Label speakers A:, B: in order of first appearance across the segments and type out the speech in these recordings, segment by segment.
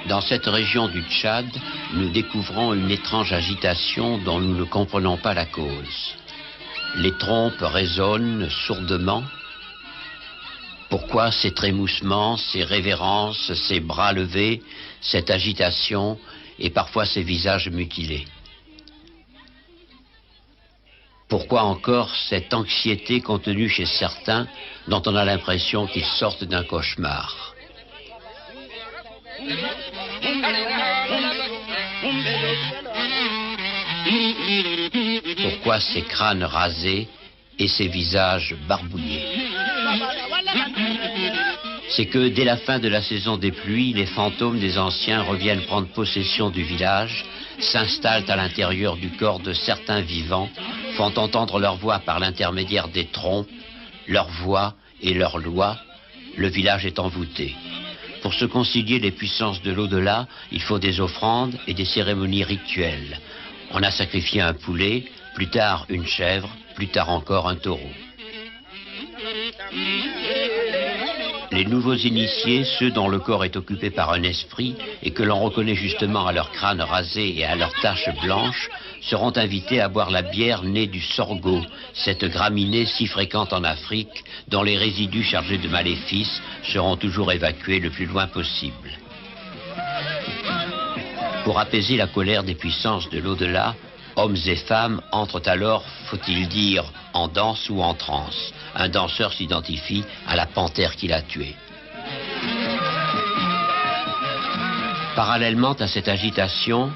A: Dans cette région du Tchad, nous découvrons une étrange agitation dont nous ne comprenons pas la cause. Les trompes résonnent sourdement. Pourquoi ces trémoussements, ces révérences, ces bras levés, cette agitation et parfois ces visages mutilés? Pourquoi encore cette anxiété contenue chez certains dont on a l'impression qu'ils sortent d'un cauchemar? Pourquoi ces crânes rasés et ces visages barbouillés? C'est que dès la fin de la saison des pluies, les fantômes des anciens reviennent prendre possession du village, s'installent à l'intérieur du corps de certains vivants, font entendre leur voix par l'intermédiaire des trompes, leur voix et leurs lois. Le village est envoûté. Pour se concilier les puissances de l'au-delà, il faut des offrandes et des cérémonies rituelles. On a sacrifié un poulet, plus tard une chèvre, plus tard encore un taureau. Les nouveaux initiés, ceux dont le corps est occupé par un esprit et que l'on reconnaît justement à leur crâne rasé et à leurs taches blanches, seront invités à boire la bière née du sorgho, cette graminée si fréquente en Afrique, dont les résidus chargés de maléfices seront toujours évacués le plus loin possible. Pour apaiser la colère des puissances de l'au-delà, hommes et femmes entrent alors, faut-il dire, en danse ou en transe. Un danseur s'identifie à la panthère qui l'a tué. Parallèlement à cette agitation,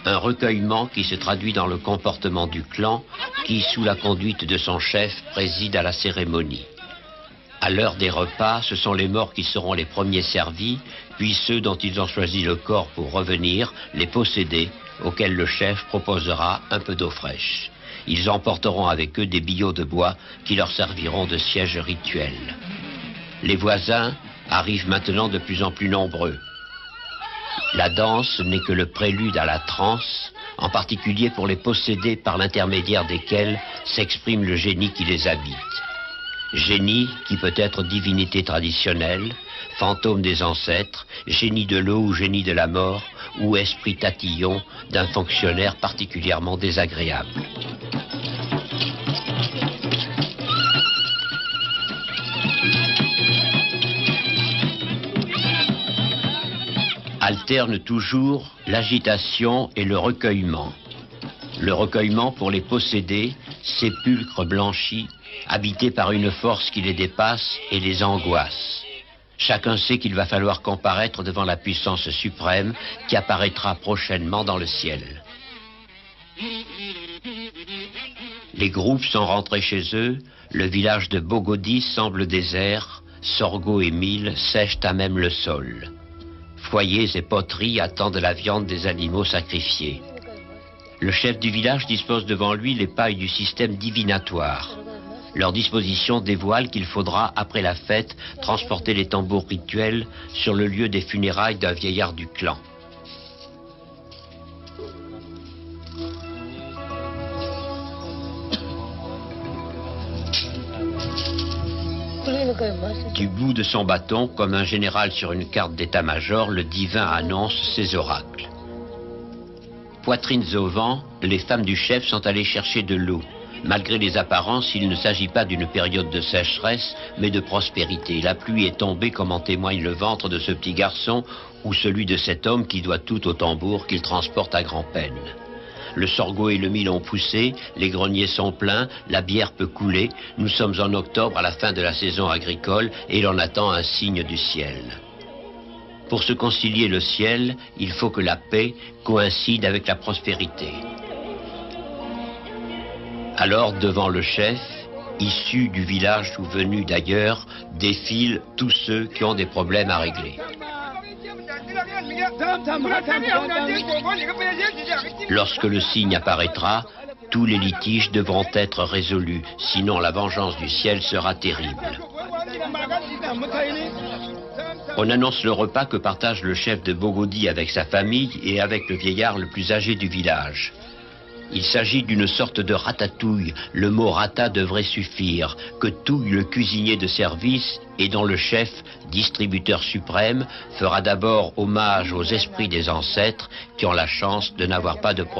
A: un recueillement qui se traduit dans le comportement du clan, qui, sous la conduite de son chef, préside à la cérémonie. À l'heure des repas, ce sont les morts qui seront les premiers servis, puis ceux dont ils ont choisi le corps pour revenir, les possédés, auxquels le chef proposera un peu d'eau fraîche. Ils emporteront avec eux des billots de bois qui leur serviront de siège rituel. Les voisins arrivent maintenant de plus en plus nombreux. La danse n'est que le prélude à la transe, en particulier pour les possédés par l'intermédiaire desquels s'exprime le génie qui les habite. Génie qui peut être divinité traditionnelle, fantôme des ancêtres, génie de l'eau ou génie de la mort, ou esprit tatillon d'un fonctionnaire particulièrement désagréable. Alternent toujours l'agitation et le recueillement. Le recueillement pour les possédés, sépulcres blanchis, habités par une force qui les dépasse et les angoisse. Chacun sait qu'il va falloir comparaître devant la puissance suprême qui apparaîtra prochainement dans le ciel. Les groupes sont rentrés chez eux, le village de Bogodi semble désert, sorgho et mil sèchent à même le sol. Foyers et poteries attendent la viande des animaux sacrifiés. Le chef du village dispose devant lui les pailles du système divinatoire. Leur disposition dévoile qu'il faudra, après la fête, transporter les tambours rituels sur le lieu des funérailles d'un vieillard du clan. Du bout de son bâton, comme un général sur une carte d'état-major, le divin annonce ses oracles. Poitrines au vent, les femmes du chef sont allées chercher de l'eau. Malgré les apparences, il ne s'agit pas d'une période de sécheresse, mais de prospérité. La pluie est tombée comme en témoigne le ventre de ce petit garçon ou celui de cet homme qui doit tout au tambour qu'il transporte à grand-peine. Le sorgho et le mil ont poussé, les greniers sont pleins, la bière peut couler. Nous sommes en octobre à la fin de la saison agricole et l'on attend un signe du ciel. Pour se concilier le ciel, il faut que la paix coïncide avec la prospérité. Alors, devant le chef, issus du village ou venus d'ailleurs, défilent tous ceux qui ont des problèmes à régler. Lorsque le signe apparaîtra, tous les litiges devront être résolus, sinon la vengeance du ciel sera terrible. On annonce le repas que partage le chef de Bogodi avec sa famille et avec le vieillard le plus âgé du village. Il s'agit d'une sorte de ratatouille, le mot rata devrait suffire, que touille le cuisinier de service et dont le chef, distributeur suprême, fera d'abord hommage aux esprits des ancêtres qui ont la chance de n'avoir pas de problème.